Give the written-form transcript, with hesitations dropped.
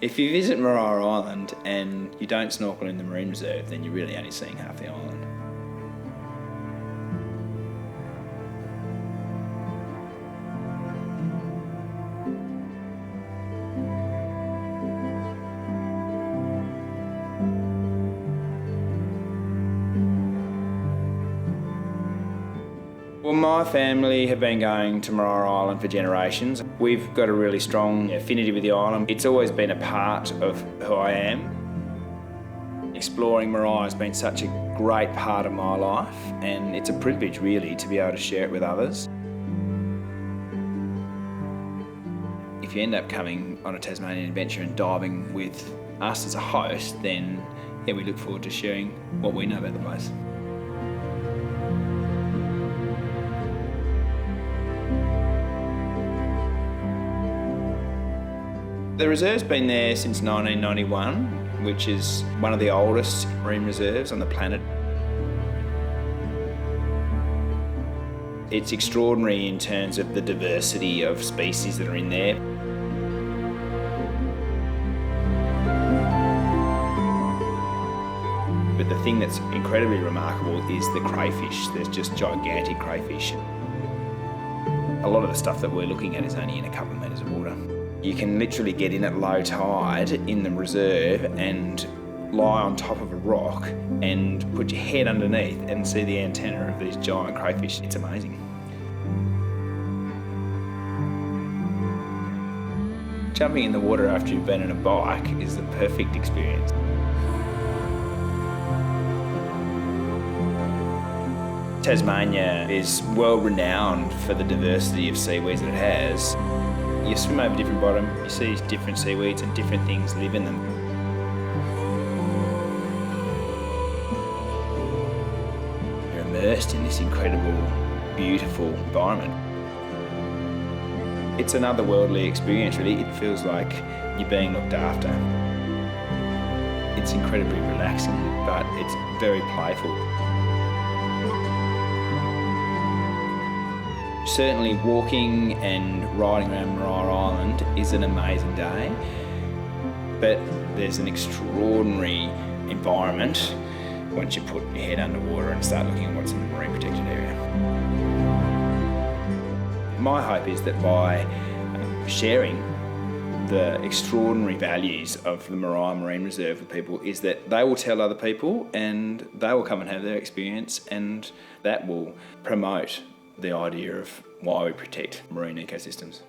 If you visit Maria Island and you don't snorkel in the marine reserve, then you're really only seeing half the island. Well, my family have been going to Maria Island for generations. We've got a really strong affinity with the island. It's always been a part of who I am. Exploring Maria has been such a great part of my life, and it's a privilege really to be able to share it with others. If you end up coming on a Tasmanian adventure and diving with us as a host, then yeah, we look forward to sharing what we know about the place. The reserve's been there since 1991, which is one of the oldest marine reserves on the planet. It's extraordinary in terms of the diversity of species that are in there. But the thing that's incredibly remarkable is the crayfish. There's just gigantic crayfish. A lot of the stuff that we're looking at is only in a couple of metres of water. You can literally get in at low tide in the reserve and lie on top of a rock and put your head underneath and see the antenna of these giant crayfish. It's amazing. Jumping in the water after you've been on a bike is the perfect experience. Tasmania is well renowned for the diversity of seaweeds that it has. You swim over different bottom, you see different seaweeds and different things live in them. You're immersed in this incredible, beautiful environment. It's an otherworldly experience really. It feels like you're being looked after. It's incredibly relaxing, but it's very playful. Certainly walking and riding around Maria Island is an amazing day, but there's an extraordinary environment once you put your head underwater and start looking at what's in the marine protected area. My hope is that by sharing the extraordinary values of the Maria Marine Reserve with people is that they will tell other people and they will come and have their experience, and that will promote the idea of why we protect marine ecosystems.